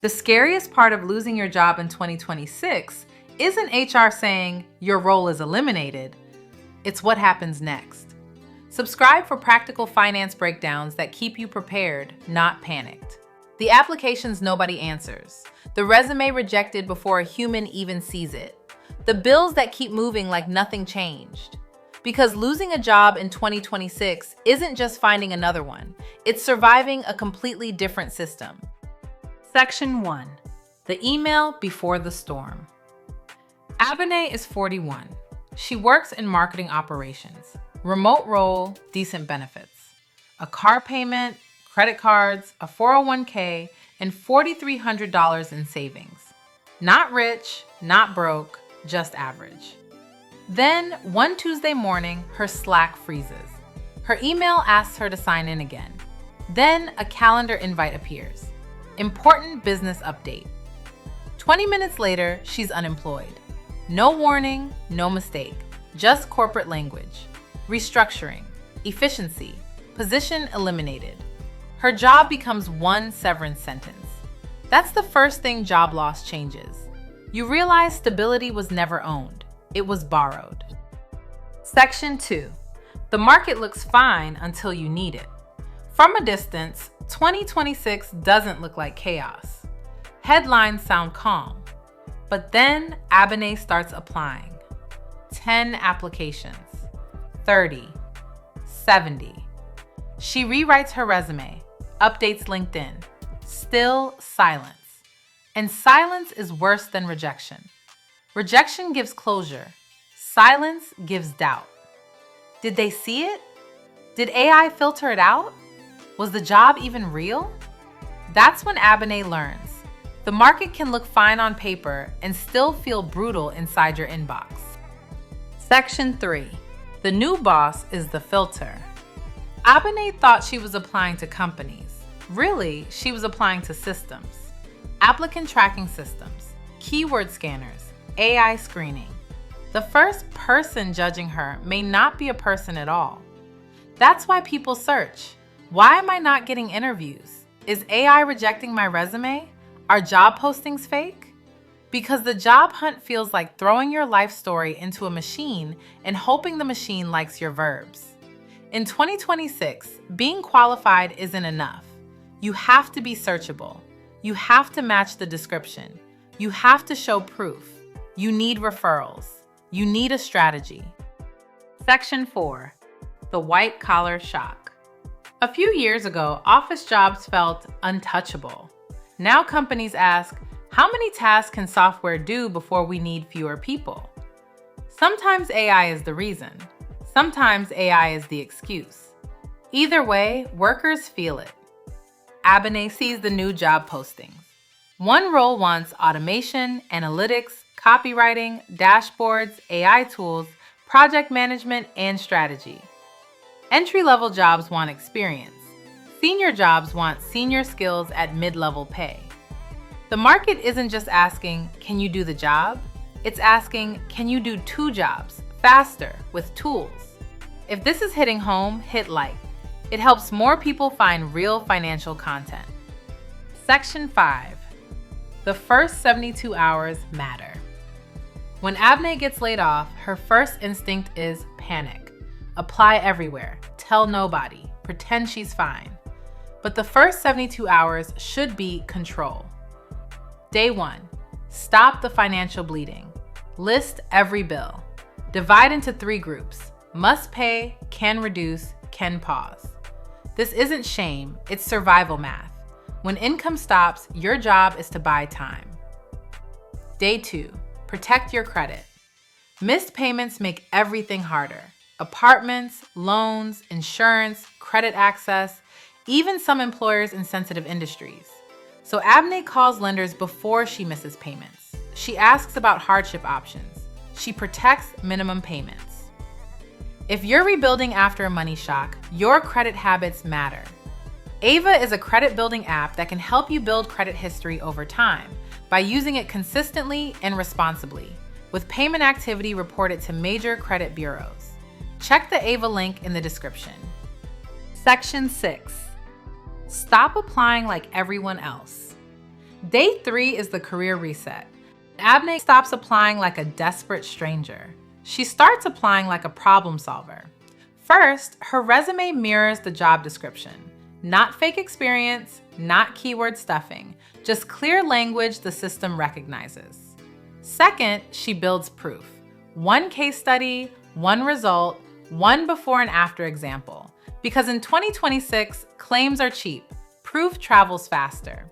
The scariest part of losing your job in 2026 isn't HR saying your role is eliminated, it's what happens next. Subscribe for practical finance breakdowns that keep you prepared, not panicked. The applications nobody answers. The resume rejected before a human even sees it. The bills that keep moving like nothing changed. Because losing a job in 2026 isn't just finding another one, it's surviving a completely different system. Section 1. The email before the storm. Abene is 41. She works in marketing operations. Remote role, decent benefits. A car payment, credit cards, a 401k, and $4,300 in savings. Not rich, not broke, just average. Then, one Tuesday morning, her Slack freezes. Her email asks her to sign in again. Then, a calendar invite appears. Important business update. 20 minutes later, she's unemployed. No warning, no mistake, just corporate language. Restructuring, efficiency, position eliminated. Her job becomes one severance sentence. That's the first thing job loss changes. You realize stability was never owned. It was borrowed. Section 2. The market looks fine until you need it. From a distance, 2026 doesn't look like chaos. Headlines sound calm. But then Abene starts applying. 10 applications. 30. 70. She rewrites her resume, updates LinkedIn. Still silence. And silence is worse than rejection. Rejection gives closure. Silence gives doubt. Did they see it? Did AI filter it out? Was the job even real? That's when Abene learns. The market can look fine on paper and still feel brutal inside your inbox. Section 3. The new boss is the filter. Abene thought she was applying to companies. Really, she was applying to systems. Applicant tracking systems, keyword scanners, AI screening. The first person judging her may not be a person at all. That's why people search. Why am I not getting interviews? Is AI rejecting my resume? Are job postings fake? Because the job hunt feels like throwing your life story into a machine and hoping the machine likes your verbs. In 2026, being qualified isn't enough. You have to be searchable. You have to match the description. You have to show proof. You need referrals. You need a strategy. Section 4. The white-collar shock. A few years ago, office jobs felt untouchable. Now companies ask, how many tasks can software do before we need fewer people? Sometimes AI is the reason. Sometimes AI is the excuse. Either way, workers feel it. Abene sees the new job postings. One role wants automation, analytics, copywriting, dashboards, AI tools, project management, and strategy. Entry-level jobs want experience. Senior jobs want senior skills at mid-level pay. The market isn't just asking, can you do the job? It's asking, can you do 2 jobs, faster, with tools? If this is hitting home, hit like. It helps more people find real financial content. Section 5. The first 72 hours matter. When Abene gets laid off, her first instinct is panic. Apply everywhere, tell nobody, pretend she's fine. But the first 72 hours should be control. Day 1, stop the financial bleeding. List every bill. Divide into 3 groups: must pay, can reduce, can pause. This isn't shame, it's survival math. When income stops, your job is to buy time. Day 2, protect your credit. Missed payments make everything harder. Apartments, loans, insurance, credit access, even some employers in sensitive industries. So Abene calls lenders before she misses payments. She asks about hardship options. She protects minimum payments. If you're rebuilding after a money shock, your credit habits matter. Ava is a credit building app that can help you build credit history over time by using it consistently and responsibly, with payment activity reported to major credit bureaus. Check the Ava link in the description. Section 6. Stop applying like everyone else. Day 3 is the career reset. Abney stops applying like a desperate stranger. She starts applying like a problem solver. First, her resume mirrors the job description. Not fake experience, not keyword stuffing, just clear language the system recognizes. Second, she builds proof. One case study, one result, one before and after example. Because in 2026, claims are cheap. Proof travels faster.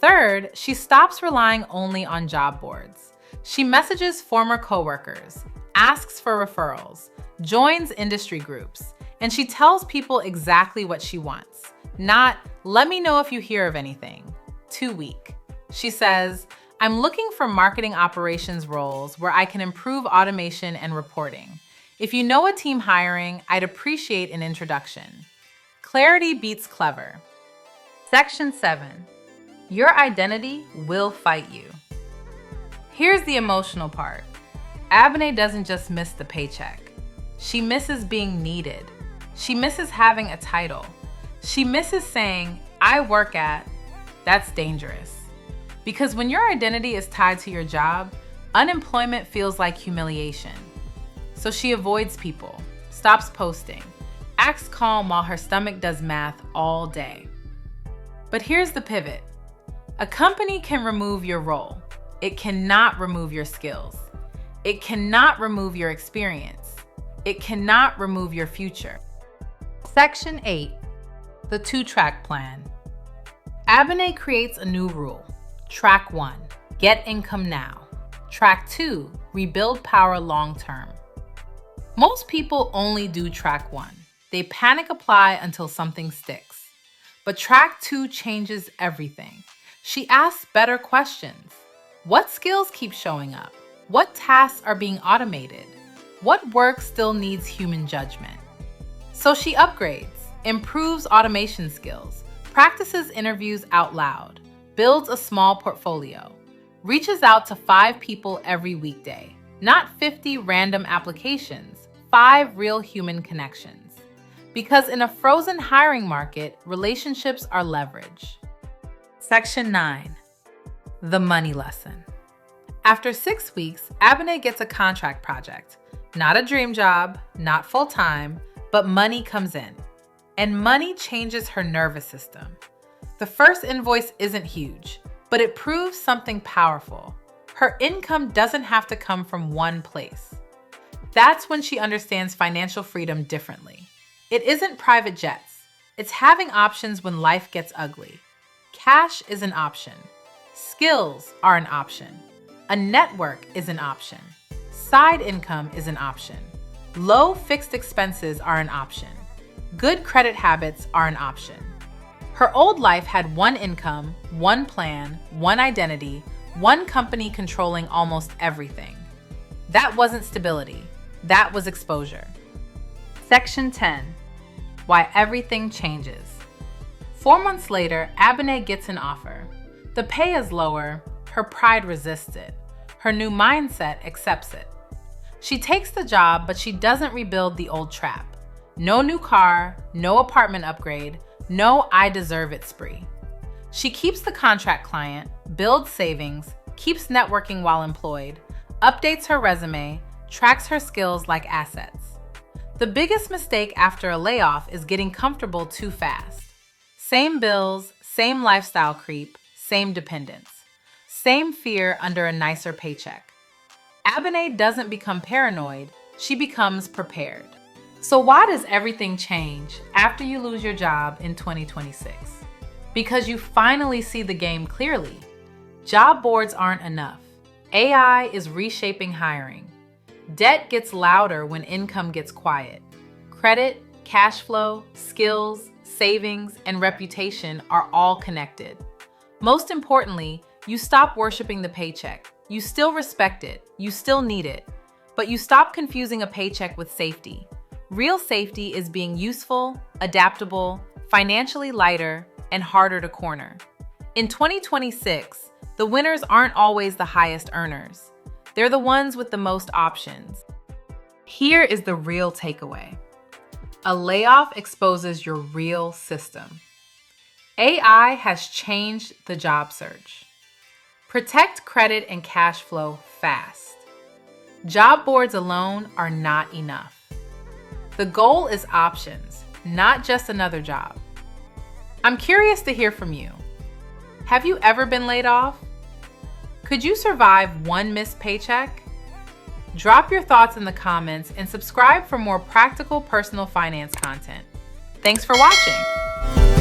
Third, she stops relying only on job boards. She messages former coworkers, asks for referrals, joins industry groups, and she tells people exactly what she wants. Not, let me know if you hear of anything. Too weak. She says, I'm looking for marketing operations roles where I can improve automation and reporting. If you know a team hiring, I'd appreciate an introduction. Clarity beats clever. Section 7. Your identity will fight you. Here's the emotional part. Abney doesn't just miss the paycheck. She misses being needed. She misses having a title. She misses saying, I work at. That's dangerous. Because when your identity is tied to your job, unemployment feels like humiliation. So she avoids people, stops posting, acts calm while her stomach does math all day. But here's the pivot. A company can remove your role. It cannot remove your skills. It cannot remove your experience. It cannot remove your future. Section 8. The 2-track plan. Abney creates a new rule. Track 1. Get income now. Track 2. Rebuild power long term. Most people only do track 1. They panic apply until something sticks. But track 2 changes everything. She asks better questions. What skills keep showing up? What tasks are being automated? What work still needs human judgment? So she upgrades, improves automation skills, practices interviews out loud, builds a small portfolio, reaches out to 5 people every weekday, not 50 random applications, 5 real human connections. Because in a frozen hiring market, relationships are leverage. Section 9. The money lesson. After 6 weeks, Abney gets a contract project. Not a dream job, not full-time, but money comes in. And money changes her nervous system. The first invoice isn't huge, but it proves something powerful. Her income doesn't have to come from one place. That's when she understands financial freedom differently. It isn't private jets. It's having options when life gets ugly. Cash is an option. Skills are an option. A network is an option. Side income is an option. Low fixed expenses are an option. Good credit habits are an option. Her old life had one income, one plan, one identity, one company controlling almost everything. That wasn't stability. That was exposure. Section 10. Why everything changes. 4 months later, Abney gets an offer. The pay is lower. Her pride resists it. Her new mindset accepts it. She takes the job, but she doesn't rebuild the old trap. No new car, no apartment upgrade, no I deserve it spree. She keeps the contract client, builds savings, keeps networking while employed, updates her resume, tracks her skills like assets. The biggest mistake after a layoff is getting comfortable too fast. Same bills, same lifestyle creep, same dependence. Same fear under a nicer paycheck. Abney doesn't become paranoid, she becomes prepared. So why does everything change after you lose your job in 2026? Because you finally see the game clearly. Job boards aren't enough. AI is reshaping hiring. Debt gets louder when income gets quiet. Credit, cash flow, skills, savings, and reputation are all connected. Most importantly, you stop worshiping the paycheck. You still respect it, you still need it, but you stop confusing a paycheck with safety. Real safety is being useful, adaptable, financially lighter, and harder to corner. In 2026, the winners aren't always the highest earners. They're the ones with the most options. Here is the real takeaway. A layoff exposes your real system. AI has changed the job search. Protect credit and cash flow fast. Job boards alone are not enough. The goal is options, not just another job. I'm curious to hear from you. Have you ever been laid off? Could you survive one missed paycheck? Drop your thoughts in the comments and subscribe for more practical personal finance content. Thanks for watching.